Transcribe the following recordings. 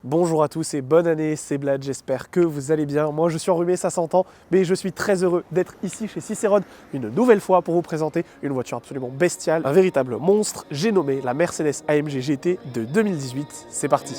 Bonjour à tous et bonne année, c'est Blad, j'espère que vous allez bien. Moi je suis enrhumé, ça s'entend, mais je suis très heureux d'être ici chez Cicerone une nouvelle fois pour vous présenter une voiture absolument bestiale, un véritable monstre. J'ai nommé la Mercedes AMG GT de 2018, c'est parti.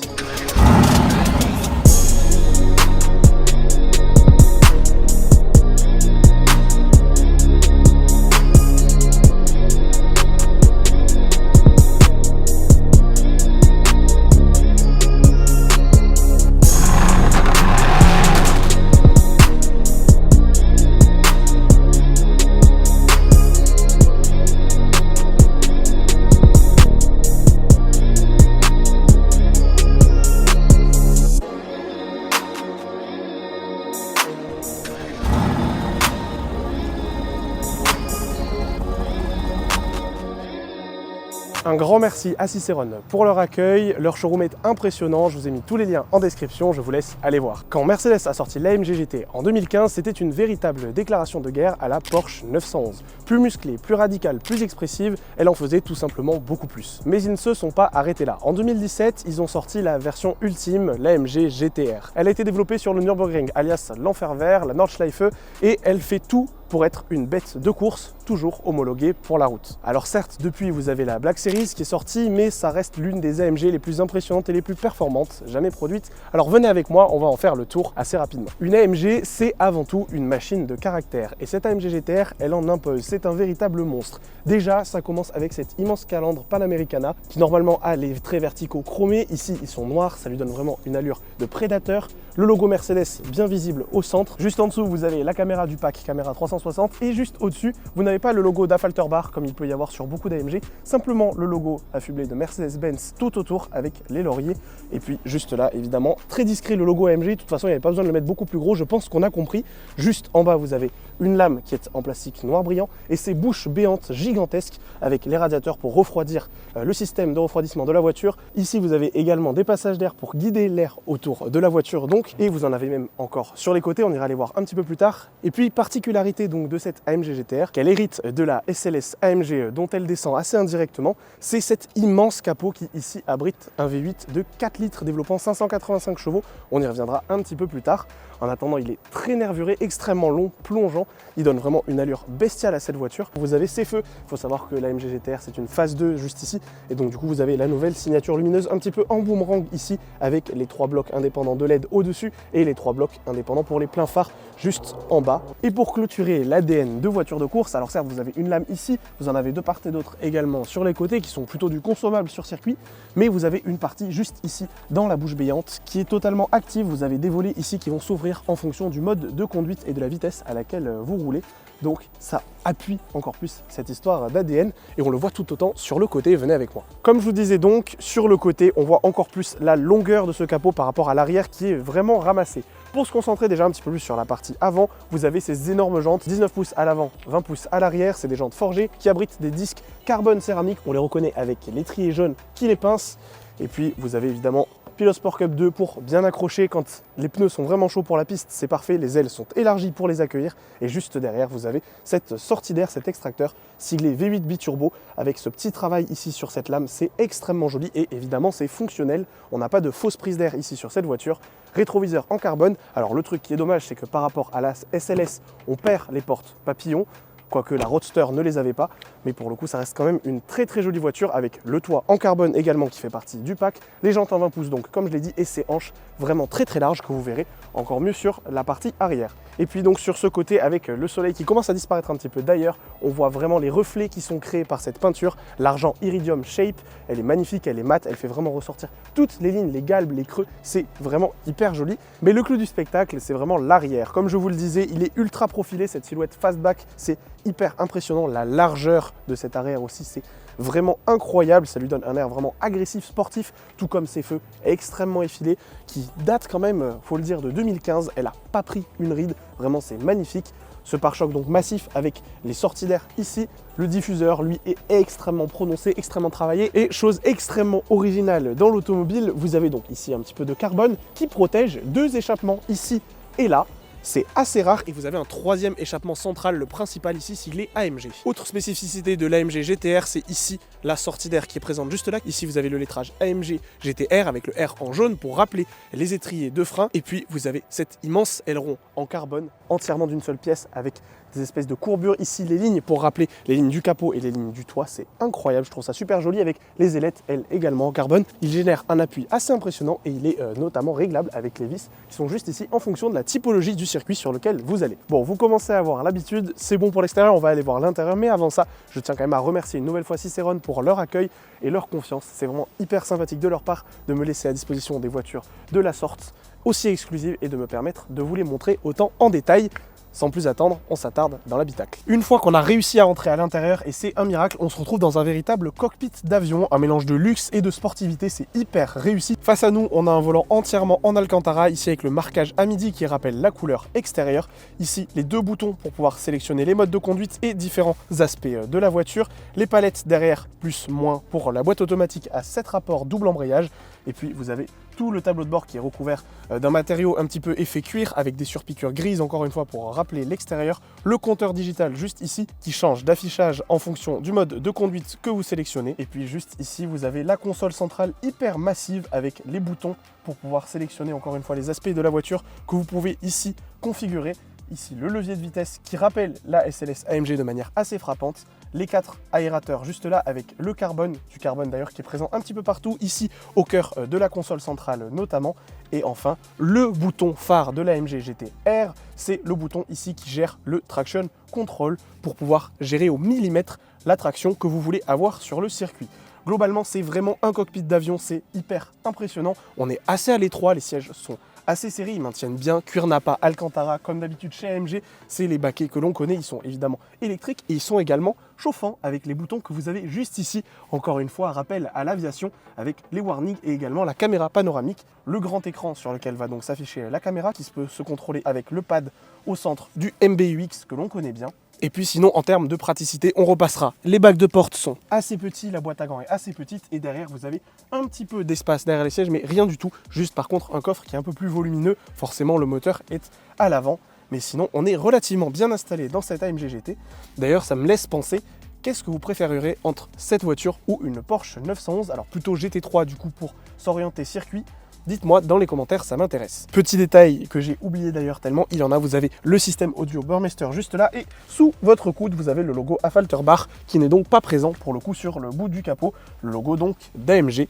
Un grand merci à Cicerone pour leur accueil, leur showroom est impressionnant, je vous ai mis tous les liens en description, je vous laisse aller voir. Quand Mercedes a sorti l'AMG GT en 2015, c'était une véritable déclaration de guerre à la Porsche 911. Plus musclée, plus radicale, plus expressive, elle en faisait tout simplement beaucoup plus. Mais ils ne se sont pas arrêtés là. En 2017, ils ont sorti la version ultime, l'AMG GTR. Elle a été développée sur le Nürburgring, alias l'Enfer Vert, la Nordschleife, et elle fait tout pour être une bête de course, toujours homologuée pour la route. Alors certes, depuis vous avez la Black Series qui est sortie, mais ça reste l'une des AMG les plus impressionnantes et les plus performantes jamais produites. Alors venez avec moi, on va en faire le tour assez rapidement. Une AMG, c'est avant tout une machine de caractère, et cette AMG GTR, elle en impose, c'est un véritable monstre. Déjà, ça commence avec cette immense calandre Panamericana, qui normalement a les traits verticaux chromés, ici ils sont noirs, ça lui donne vraiment une allure de prédateur. Le logo Mercedes bien visible au centre. Juste en dessous, vous avez la caméra du pack, caméra 360, et juste au-dessus, vous n'avez pas le logo d'Affalterbach comme il peut y avoir sur beaucoup d'AMG, simplement le logo affublé de Mercedes-Benz tout autour avec les lauriers. Et puis juste là, évidemment, très discret le logo AMG. De toute façon, il n'y avait pas besoin de le mettre beaucoup plus gros, je pense qu'on a compris. Juste en bas, vous avez une lame qui est en plastique noir brillant et ces bouches béantes gigantesques avec les radiateurs pour refroidir le système de refroidissement de la voiture. Ici, vous avez également des passages d'air pour guider l'air autour de la voiture donc, et vous en avez même encore sur les côtés, on ira les voir un petit peu plus tard. Et puis, particularité donc de cette AMG GTR, qu'elle hérite de la SLS AMG dont elle descend assez indirectement, c'est cet immense capot qui ici abrite un V8 de 4 litres développant 585 chevaux. On y reviendra un petit peu plus tard. En attendant, il est très nervuré, extrêmement long, plongeant. Il donne vraiment une allure bestiale à cette voiture. Vous avez ces feux. Il faut savoir que l'AMG GTR, c'est une phase 2 juste ici. Et donc du coup, vous avez la nouvelle signature lumineuse un petit peu en boomerang ici, avec les 3 blocs indépendants de LED au-dessus et les 3 blocs indépendants pour les pleins phares juste en bas. Et pour clôturer l'ADN de voiture de course, alors certes, vous avez une lame ici, vous en avez de part et d'autre également sur les côtés qui sont plutôt du consommable sur circuit, mais vous avez une partie juste ici dans la bouche béante qui est totalement active. Vous avez des volets ici qui vont s'ouvrir en fonction du mode de conduite et de la vitesse à laquelle vous roulez. Donc ça appuie encore plus cette histoire d'ADN et on le voit tout autant sur le côté, venez avec moi. Comme je vous disais donc, sur le côté, on voit encore plus la longueur de ce capot par rapport à l'arrière qui est vraiment ramassé. Pour se concentrer déjà un petit peu plus sur la partie avant, vous avez ces énormes jantes, 19 pouces à l'avant, 20 pouces à l'arrière, c'est des jantes forgées qui abritent des disques carbone céramique, on les reconnaît avec l'étrier jaune qui les pince. Et puis vous avez évidemment Pilos Sport Cup 2 pour bien accrocher quand les pneus sont vraiment chauds pour la piste, c'est parfait, les ailes sont élargies pour les accueillir et juste derrière vous avez cette sortie d'air, cet extracteur siglé V8 biturbo avec ce petit travail ici sur cette lame, c'est extrêmement joli et évidemment c'est fonctionnel, on n'a pas de fausse prise d'air ici sur cette voiture. Rétroviseur en carbone, alors le truc qui est dommage c'est que par rapport à la SLS on perd les portes papillons, quoique la Roadster ne les avait pas, mais pour le coup ça reste quand même une très très jolie voiture avec le toit en carbone également qui fait partie du pack, les jantes en 20 pouces donc comme je l'ai dit et ces hanches vraiment très très larges que vous verrez encore mieux sur la partie arrière. Et puis donc sur ce côté avec le soleil qui commence à disparaître un petit peu d'ailleurs, on voit vraiment les reflets qui sont créés par cette peinture, l'argent Iridium Shape, elle est magnifique, elle est mate, elle fait vraiment ressortir toutes les lignes, les galbes, les creux, c'est vraiment hyper joli. Mais le clou du spectacle c'est vraiment l'arrière, comme je vous le disais, il est ultra profilé, cette silhouette fastback, c'est hyper impressionnant, la largeur de cet arrière aussi c'est vraiment incroyable, ça lui donne un air vraiment agressif, sportif, tout comme ses feux extrêmement effilés qui datent quand même, faut le dire, de 2015, elle a pas pris une ride, vraiment c'est magnifique. Ce pare-choc donc massif avec les sorties d'air ici, le diffuseur lui est extrêmement prononcé, extrêmement travaillé et chose extrêmement originale dans l'automobile, vous avez donc ici un petit peu de carbone qui protège 2 échappements ici et là. c'est assez rare et vous avez un troisième échappement central, le principal ici siglé AMG. Autre spécificité de l'AMG GTR, c'est ici la sortie d'air qui est présente juste là. Ici vous avez le lettrage AMG GTR avec le R en jaune pour rappeler les étriers de frein. Et puis vous avez cet immense aileron en carbone entièrement d'une seule pièce avec des espèces de courbures ici, les lignes pour rappeler les lignes du capot et les lignes du toit, c'est incroyable, je trouve ça super joli avec les ailettes, elles également en carbone. Il génère un appui assez impressionnant et il est notamment réglable avec les vis qui sont juste ici en fonction de la typologie du circuit sur lequel vous allez. Bon, vous commencez à avoir l'habitude, c'est bon pour l'extérieur, on va aller voir l'intérieur, mais avant ça, je tiens quand même à remercier une nouvelle fois Cicerone pour leur accueil et leur confiance. C'est vraiment hyper sympathique de leur part de me laisser à disposition des voitures de la sorte aussi exclusives et de me permettre de vous les montrer autant en détail. Sans plus attendre, on s'attarde dans l'habitacle. Une fois qu'on a réussi à entrer à l'intérieur, et c'est un miracle, on se retrouve dans un véritable cockpit d'avion, un mélange de luxe et de sportivité, c'est hyper réussi. Face à nous, on a un volant entièrement en Alcantara, ici avec le marquage à midi qui rappelle la couleur extérieure. Ici, les deux boutons pour pouvoir sélectionner les modes de conduite et différents aspects de la voiture. Les palettes derrière, plus, moins pour la boîte automatique à 7 rapports double embrayage. Et puis vous avez tout le tableau de bord qui est recouvert d'un matériau un petit peu effet cuir avec des surpiqûres grises encore une fois pour rappeler l'extérieur. Le compteur digital juste ici qui change d'affichage en fonction du mode de conduite que vous sélectionnez. Et puis juste ici vous avez la console centrale hyper massive avec les boutons pour pouvoir sélectionner encore une fois les aspects de la voiture que vous pouvez ici configurer. Ici le levier de vitesse qui rappelle la SLS AMG de manière assez frappante. Les 4 aérateurs juste là avec le carbone, du carbone d'ailleurs qui est présent un petit peu partout, ici au cœur de la console centrale notamment. Et enfin, le bouton phare de l'AMG GT-R, c'est le bouton ici qui gère le traction control pour pouvoir gérer au millimètre la traction que vous voulez avoir sur le circuit. Globalement, c'est vraiment un cockpit d'avion, c'est hyper impressionnant. On est assez à l'étroit, les sièges sont assez serrés, ils maintiennent bien, cuir Nappa, Alcantara, comme d'habitude chez AMG, c'est les baquets que l'on connaît, ils sont évidemment électriques et ils sont également chauffants avec les boutons que vous avez juste ici. Encore une fois, rappel à l'aviation avec les warnings et également la caméra panoramique, le grand écran sur lequel va donc s'afficher la caméra qui peut se contrôler avec le pad au centre du MBUX que l'on connaît bien. Et puis sinon, en termes de praticité, on repassera. Les bacs de porte sont assez petits, la boîte à gants est assez petite et derrière, vous avez un petit peu d'espace derrière les sièges, mais rien du tout. Juste par contre, un coffre qui est un peu plus volumineux. Forcément, le moteur est à l'avant. Mais sinon, on est relativement bien installé dans cette AMG GT. D'ailleurs, ça me laisse penser, qu'est-ce que vous préférerez entre cette voiture ou une Porsche 911? Alors plutôt GT3 du coup pour s'orienter circuit. Dites-moi dans les commentaires, ça m'intéresse. Petit détail que j'ai oublié d'ailleurs tellement il y en a, vous avez le système audio Burmester juste là et sous votre coude, vous avez le logo Affalterbach qui n'est donc pas présent pour le coup sur le bout du capot, le logo donc d'AMG.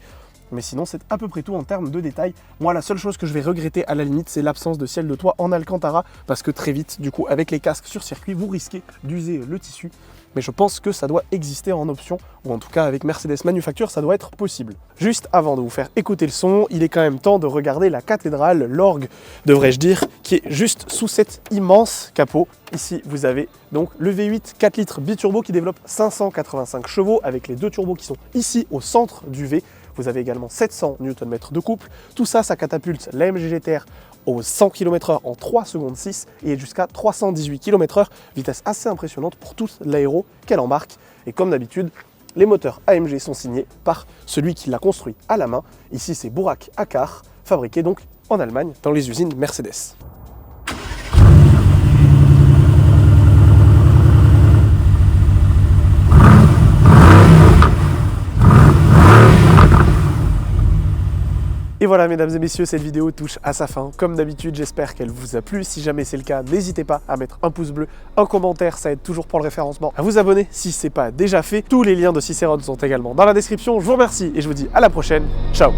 Mais sinon, c'est à peu près tout en termes de détails. Moi, la seule chose que je vais regretter à la limite, c'est l'absence de ciel de toit en Alcantara parce que très vite, du coup, avec les casques sur circuit, vous risquez d'user le tissu. Mais je pense que ça doit exister en option, ou en tout cas avec Mercedes Manufacture, ça doit être possible. Juste avant de vous faire écouter le son, il est quand même temps de regarder la cathédrale, l'orgue, devrais-je dire, qui est juste sous cet immense capot. Ici, vous avez donc le V8 4 litres biturbo qui développe 585 chevaux avec les deux turbos qui sont ici au centre du V. Vous avez également 700 Nm de couple. Tout ça, ça catapulte l'AMG GTR aux 100 km/h en 3 secondes 6 et jusqu'à 318 km/h, vitesse assez impressionnante pour tout l'aéro qu'elle embarque. Et comme d'habitude, les moteurs AMG sont signés par celui qui l'a construit à la main. Ici, c'est Burak Akar, fabriqué donc en Allemagne dans les usines Mercedes. Et voilà mesdames et messieurs, cette vidéo touche à sa fin. Comme d'habitude, j'espère qu'elle vous a plu. Si jamais c'est le cas, n'hésitez pas à mettre un pouce bleu, un commentaire, ça aide toujours pour le référencement. À vous abonner si ce n'est pas déjà fait. Tous les liens de Cicerone sont également dans la description. Je vous remercie et je vous dis à la prochaine. Ciao.